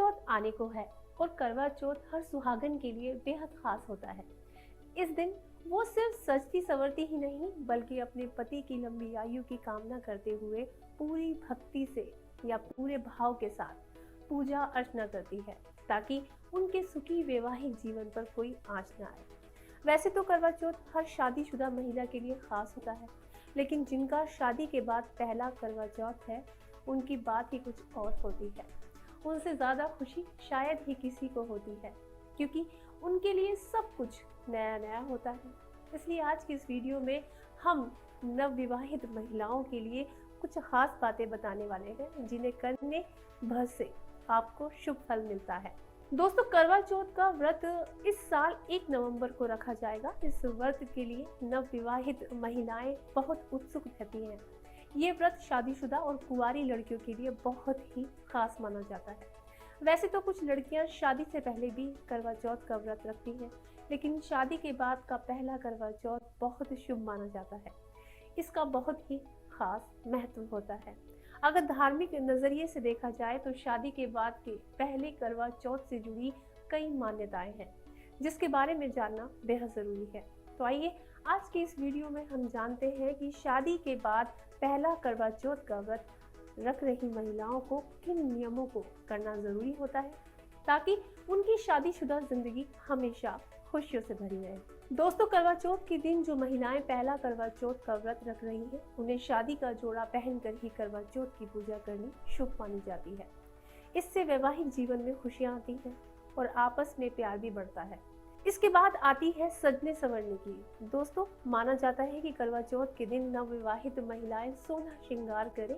चौथ आने को है और करवा चौथ हर सुहागन के लिए बेहद खास होता है। इस दिन वो सिर्फ सजती संवरती ही नहीं बल्कि अपने पति की लंबी आयु की कामना करते हुए पूरी भक्ति से या पूरे भाव के साथ पूजा अर्चना करती है ताकि उनके सुखी वैवाहिक जीवन पर कोई आंच न आए। वैसे तो करवा चौथ हर शादीशुदा महिला के लिए खास होता है, लेकिन जिनका शादी के बाद पहला करवा चौथ है उनकी बात ही कुछ और होती है। उनसे ज्यादा खुशी शायद ही किसी को होती है, क्योंकि उनके लिए सब कुछ नया नया होता है। इसलिए आज की इस वीडियो में हम नवविवाहित महिलाओं के लिए कुछ खास बातें बताने वाले हैं जिन्हें करने भर से आपको शुभ फल मिलता है। दोस्तों, करवा चौथ का व्रत इस साल 1 नवंबर को रखा जाएगा। इस व्रत के लिए नवविवाहित महिलाएं बहुत उत्सुक रहती हैं। ये व्रत शादीशुदा और कुंवारी लड़कियों के लिए बहुत ही खास माना जाता है। वैसे तो कुछ लड़कियां शादी से पहले भी करवा चौथ का व्रत रखती हैं, लेकिन शादी के बाद का पहला करवा चौथ बहुत शुभ माना जाता है। इसका बहुत ही खास महत्व होता है। अगर धार्मिक नजरिए से देखा जाए तो शादी के बाद के पहले करवा चौथ से जुड़ी कई मान्यताएं हैं, जिसके बारे में जानना बेहद जरूरी है। तो आइए आज की इस वीडियो में हम जानते हैं कि शादी के बाद पहला करवा चौथ का व्रत रख रही महिलाओं को किन नियमों को करना जरूरी होता है ताकि उनकी शादीशुदा जिंदगी हमेशा खुशियों से भरी रहे। दोस्तों, करवा चौथ के दिन जो महिलाएं पहला करवा चौथ का व्रत रख रही हैं, उन्हें शादी का जोड़ा पहनकर ही करवा चौथ की पूजा करनी शुभ मानी जाती है। इससे वैवाहिक जीवन में खुशियां आती हैं और आपस में प्यार भी बढ़ता है। इसके बाद आती है सजने संवरने की। दोस्तों, माना जाता है कि करवा चौथ के दिन नवविवाहित महिलाएं सोलह श्रृंगार करें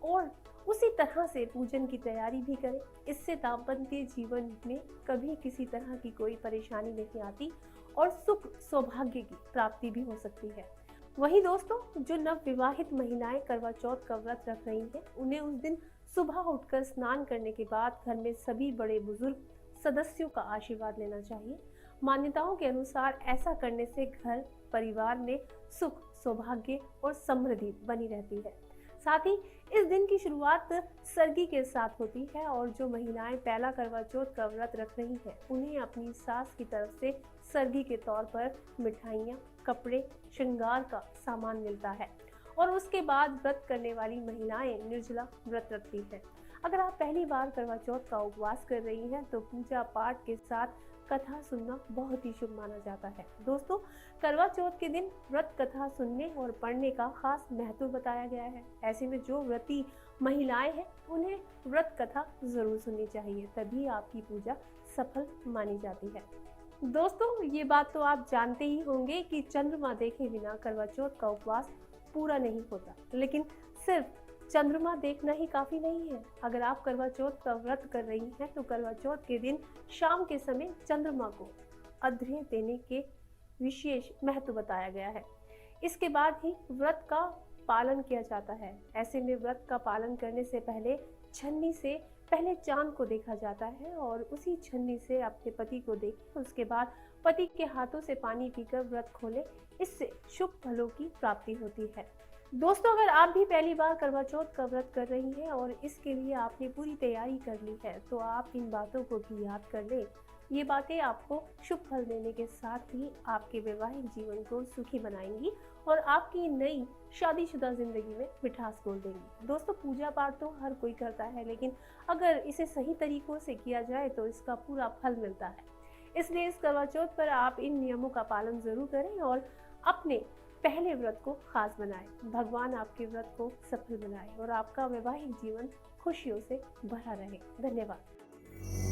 और उसी तरह से पूजन की तैयारी भी करें। इससे दाम्पत्य जीवन में कभी किसी तरह की कोई परेशानी नहीं आती और सुख सौभाग्य की प्राप्ति भी हो सकती है। वहीं दोस्तों, जो नवविवाहित महिलाएं करवा चौथ का व्रत रख रही हैं, उन्हें उस दिन सुबह उठकर स्नान करने के बाद घर में सभी बड़े बुजुर्ग सदस्यों का आशीर्वाद लेना चाहिए। मान्यताओं के अनुसार ऐसा करने से घर परिवार में सुख सौभाग्य और समृद्धि बनी रहती है। साथ ही इस दिन की शुरुआत सरगी के साथ होती है और जो महिलाएं पहला करवा चौथ का व्रत रख रही हैं, उन्हें अपनी सास की तरफ से सरगी के तौर पर मिठाइयाँ, कपड़े, श्रृंगार का सामान मिलता है और उसके बाद व्रत करने वाली महिलाएं निर्जला व्रत रखती हैं। अगर आप पहली बार करवा चौथ का उपवास कर रही हैं तो पूजा पाठ के साथ कथा सुनना बहुत ही शुभ माना जाता है। दोस्तों, करवा चौथ के दिन व्रत कथा सुनने और पढ़ने का खास महत्व बताया गया है। ऐसे में जो व्रती महिलाएं हैं उन्हें व्रत कथा जरूर सुननी चाहिए, तभी आपकी पूजा सफल मानी जाती है। दोस्तों, ये बात तो आप जानते ही होंगे कि चंद्रमा देखे बिना करवा चौथ का उपवास पूरा नहीं होता, लेकिन सिर्फ चंद्रमा देखना ही काफी नहीं है। अगर आप करवा चौथ का व्रत कर रही हैं तो करवा चौथ के दिन शाम के समय चंद्रमा को अर्घ्य देने के विशेष महत्व बताया गया है। इसके बाद ही व्रत का पालन किया जाता है। ऐसे में व्रत का पालन करने से पहले छन्नी से पहले चांद को देखा जाता है और उसी छन्नी से अपने पति को देखें। उसके बाद पति के हाथों से पानी पीकर व्रत खोलें। इससे शुभ फलों की प्राप्ति होती है। दोस्तों, अगर आप भी पहली बार करवा चौथ का व्रत कर रही हैं और इसके लिए आपने पूरी तैयारी कर ली है तो आप इन बातों को भी याद कर लें। ये बातें आपको शुभ फल देने के साथ ही आपके वैवाहिक जीवन को सुखी बनाएंगी और आपकी नई शादीशुदा जिंदगी में मिठास घोल देंगी। दोस्तों, पूजा पाठ तो हर कोई करता है, लेकिन अगर इसे सही तरीकों से किया जाए तो इसका पूरा फल मिलता है। इसलिए इस करवा चौथ पर आप इन नियमों का पालन जरूर करें और अपने पहले व्रत को खास बनाएं। भगवान आपके व्रत को सफल बनाए और आपका वैवाहिक जीवन खुशियों से भरा रहे। धन्यवाद।